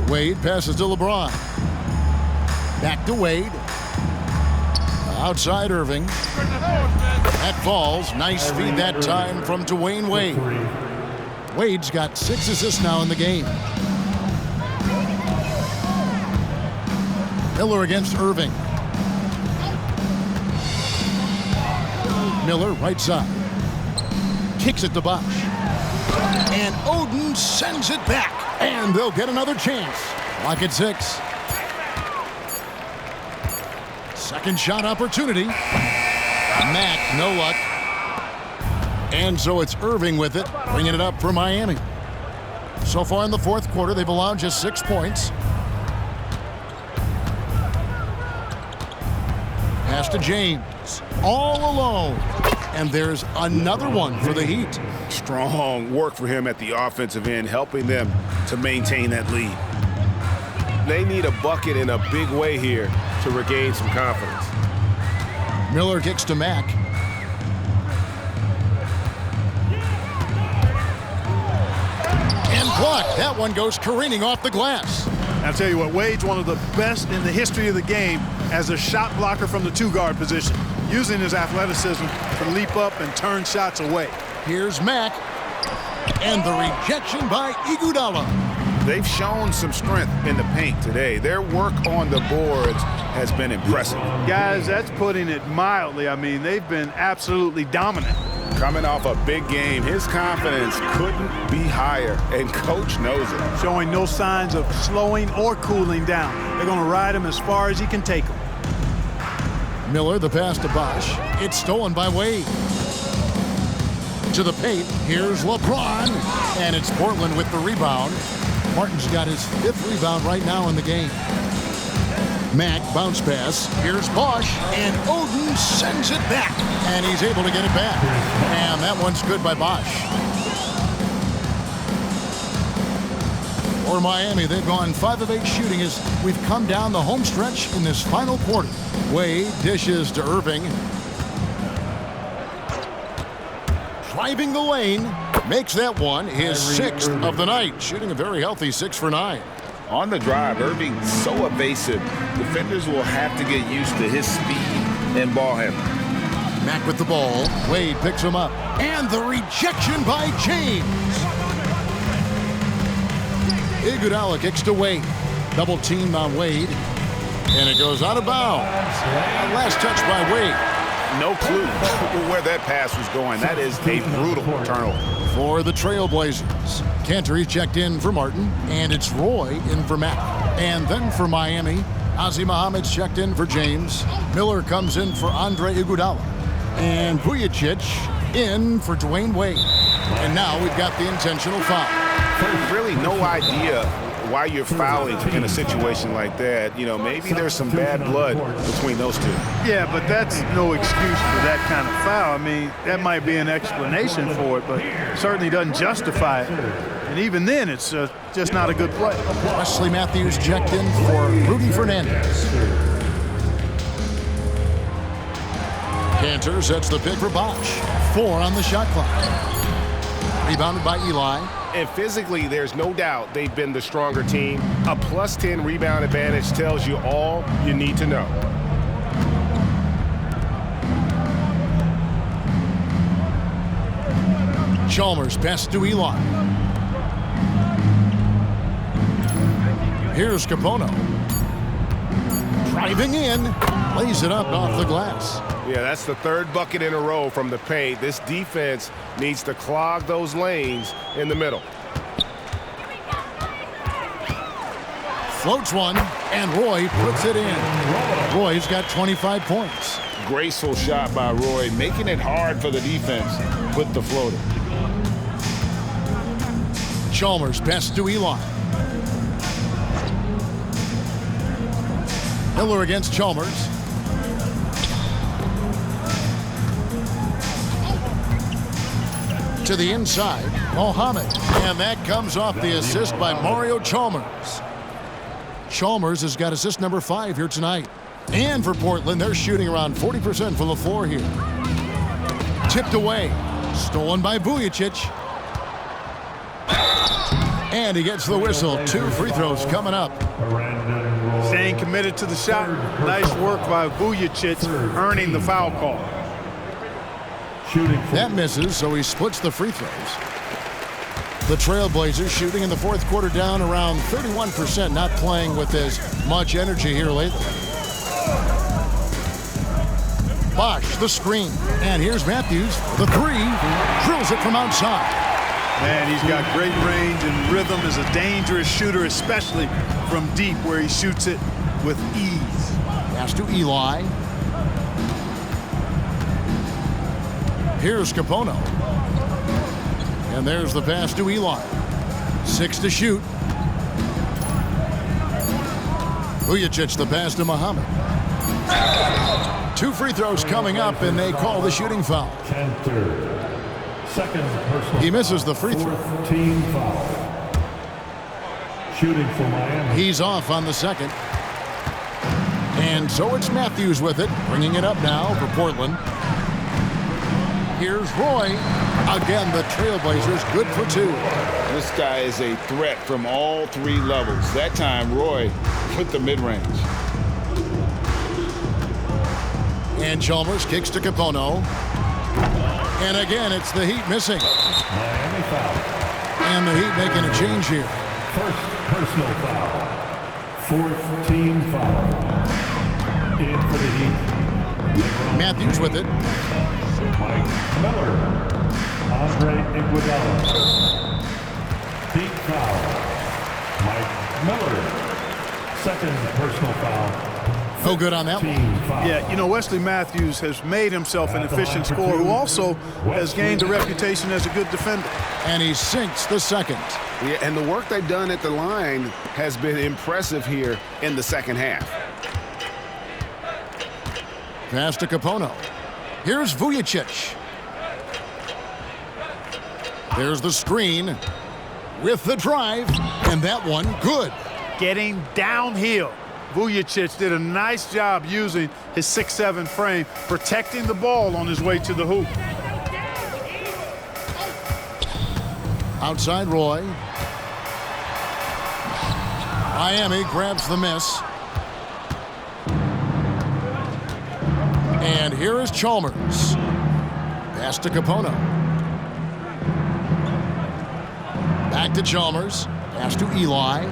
Wade passes to LeBron. Back to Wade. Outside Irving. That falls. Nice feed that time from Dwayne Wade. Wade's got 6 assists now in the game. Miller against Irving. Miller right side. Kicks it to Bosh. And Oden sends it back. And they'll get another chance. Lock at 6. Second shot opportunity. Mack, no luck. And so it's Irving with it, bringing it up for Miami. So far in the fourth quarter, they've allowed just 6 points. Pass to James, all alone. And there's another one for the Heat. Strong work for him at the offensive end, helping them to maintain that lead. They need a bucket in a big way here to regain some confidence. Miller kicks to Mack. And blocked. That one goes careening off the glass. I'll tell you what, Wade's one of the best in the history of the game as a shot blocker from the 2-guard position, using his athleticism to leap up and turn shots away. Here's Mack. And the rejection by Iguodala. They've shown some strength in the paint today. Their work on the boards has been impressive. Guys, that's putting it mildly. I mean, they've been absolutely dominant. Coming off a big game, his confidence couldn't be higher, and coach knows it. Showing no signs of slowing or cooling down. They're going to ride him as far as he can take him. Miller, the pass to Bosch. It's stolen by Wade. To the paint. Here's LeBron. And it's Portland with the rebound. Martin's got his 5th rebound right now in the game. Mack, bounce pass. Here's Bosch. And Oden sends it back. And he's able to get it back. And that one's good by Bosch. For Miami, they've gone 5 of 8 shooting as we've come down the home stretch in this final quarter. Wade dishes to Irving. Driving the lane. Makes that one his 6th of the night. Shooting a very healthy 6 for 9. On the drive, Irving's so evasive, defenders will have to get used to his speed and ball handling. Mack with the ball. Wade picks him up. And the rejection by James. Iguodala kicks to Wade. Double teamed on Wade. And it goes out of bounds. Last touch by Wade. No clue where that pass was going. That is a brutal turnover. For the Trailblazers, Cantor checked in for Martin, and it's Roy in for Mack. And then for Miami, Ozzy Muhammad's checked in for James. Miller comes in for Andre Iguodala. And Vujacic in for Dwayne Wade. And now we've got the intentional foul. Really no idea why you're fouling in a situation like that. You know, maybe there's some bad blood between those two. Yeah, but that's no excuse for that kind of foul. I mean, that might be an explanation for it, but certainly doesn't justify it. And even then, it's just not a good play. Wesley Matthews checked in for Rudy Fernandez. Cantor sets the pick for Bosch. 4 on the shot clock. Rebounded by Eli. And physically, there's no doubt they've been the stronger team. A +10 rebound advantage tells you all you need to know. Chalmers pass to Eli. Here's Capono. Driving in. Lays it up off the glass. Yeah, that's the 3rd bucket in a row from the paint. This defense needs to clog those lanes in the middle. Floats one, and Roy puts it in. Roy's got 25 points. Graceful shot by Roy, making it hard for the defense with the floater. Chalmers pass to Eli. Miller against Chalmers. To the inside, Mohammed. And that comes off the assist by Mario Chalmers. Chalmers has got assist number 5 here tonight. And for Portland, they're shooting around 40% from the floor here. Tipped away. Stolen by Vujacic. And he gets the whistle. 2 free throws coming up. Staying committed to the shot. Nice work by Vujacic, earning the foul call. That misses, so he splits the free throws. The Trailblazers shooting in the 4th quarter down around 31%, not playing with as much energy here lately. Bosch, the screen. And here's Matthews, the 3. Drills it from outside. Man, he's got great range and rhythm as a dangerous shooter, especially from deep where he shoots it with ease. Pass to Eli. Here's Capono. And there's the pass to Eli. 6 to shoot. Vujacic the pass to Muhammad. 2 free throws coming up, and they call the shooting foul. Second personal. He misses the free throw. 4th team foul. Shooting for Miami. He's off on the second. And so it's Matthews with it, bringing it up now for Portland. Here's Roy. Again, the Trailblazers good for 2. This guy is a threat from all 3 levels. That time, Roy with the mid-range. And Chalmers kicks to Capono. And again, it's the Heat missing. Miami foul. And the Heat making a change here. First personal foul. 4th team foul. In for the Heat. Matthews with it. Mike Miller. Andre Iguodala. Deep foul. Mike Miller. Second personal foul. No good on that one. Yeah, you know, Wesley Matthews has made himself an efficient scorer who also has gained a reputation as a good defender. And he sinks the second. Yeah, and the work they've done at the line has been impressive here in the second half. Pass to Capono. Here's Vujicic. There's the screen with the drive, and that one good. Getting downhill. Vujicic did a nice job using his 6'7" frame, protecting the ball on his way to the hoop. Outside Roy. Miami grabs the miss. And here is Chalmers. Pass to Capono. Back to Chalmers. Pass to Eli.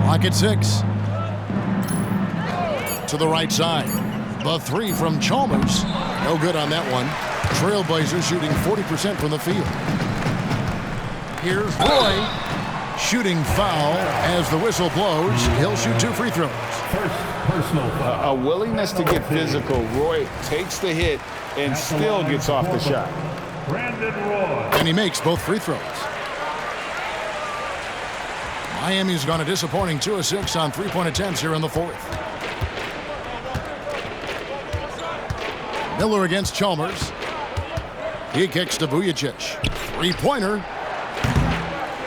Clock at 6. To the right side. The three from Chalmers. No good on that one. Trailblazers shooting 40% from the field. Here's Roy. Shooting foul as the whistle blows. He'll shoot 2 free throws. First personal foul. A willingness to get physical. Roy takes the hit and still gets off the shot. Brandon Roy. And he makes both free throws. Miami's gone a disappointing 2 of 6 on three-point attempts here in the fourth. Miller against Chalmers. He kicks to Vujicic. Three-pointer.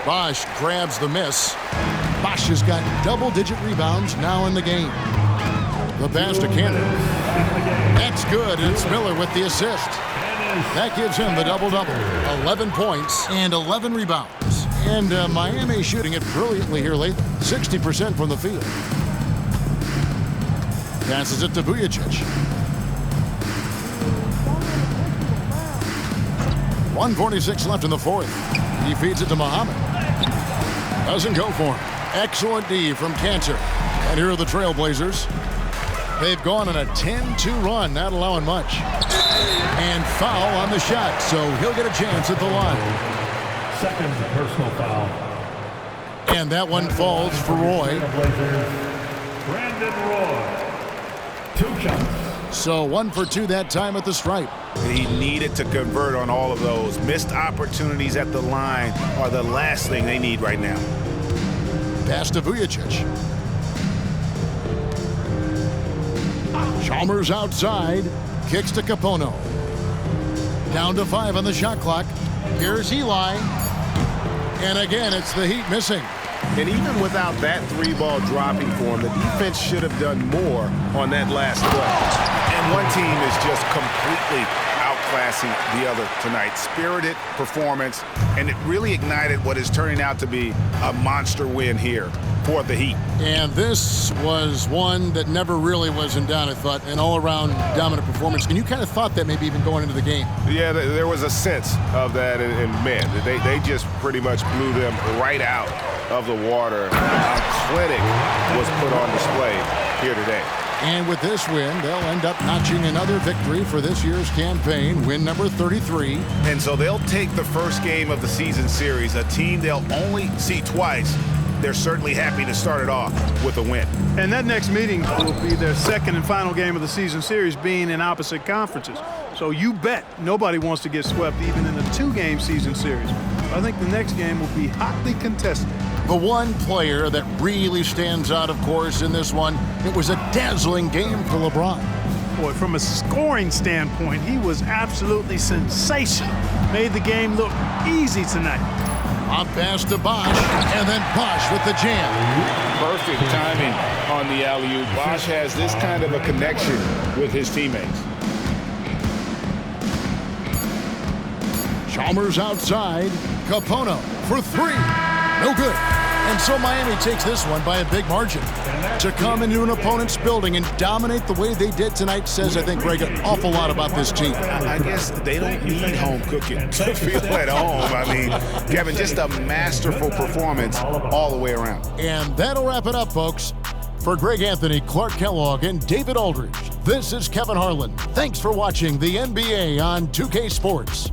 Bosch grabs the miss. Bosch has got double-digit rebounds now in the game. The pass to Cannon. That's good, and it's Miller with the assist. That gives him the double-double. 11 points and 11 rebounds. And Miami shooting it brilliantly here late. 60% from the field. Passes it to Vujicic. 1:46 left in the fourth. He feeds it to Muhammad. Doesn't go for him. Excellent D from Cantor. And here are the Trailblazers. They've gone on a 10-2 run, not allowing much. And foul on the shot, so he'll get a chance at the line. Second personal foul. And that one falls for Roy. Brandon Roy. 2 shots. So 1 for 2 that time at the stripe. He needed to convert on all of those. Missed opportunities at the line are the last thing they need right now. Pass to Vujicic. Chalmers outside. Kicks to Capono. Down to 5 on the shot clock. Here's Eli. And again, it's the Heat missing. And even without that 3-ball dropping for him, the defense should have done more on that last play. And one team is just completely outclassing the other tonight. Spirited performance, and it really ignited what is turning out to be a monster win here for the Heat. And this was one that never really was in doubt, I thought, an all-around dominant performance. And you kind of thought that maybe even going into the game. Yeah, there was a sense of that, and man, they just pretty much blew them right out of the water. A clinic was put on display here today. And with this win, they'll end up notching another victory for this year's campaign, win number 33. And so they'll take the first game of the season series, a team they'll only see twice. They're certainly happy to start it off with a win. And that next meeting will be their second and final game of the season series, being in opposite conferences. So you bet nobody wants to get swept even in a 2-game season series. I think the next game will be hotly contested. The one player that really stands out, of course, in this one, it was a dazzling game for LeBron. Boy, from a scoring standpoint, he was absolutely sensational. Made the game look easy tonight. On pass to Bosch, and then Bosch with the jam. Perfect timing on the alley-oop. Bosch has this kind of a connection with his teammates. Chalmers outside. Capono for 3. No good. And so Miami takes this one by a big margin. To come into an opponent's building and dominate the way they did tonight says, I think, Greg, an awful lot about this team. I guess they don't need home cooking to feel at home. I mean, Kevin, just a masterful performance all the way around. And that'll wrap it up, folks. For Greg Anthony, Clark Kellogg, and David Aldridge, this is Kevin Harlan. Thanks for watching the NBA on 2K Sports.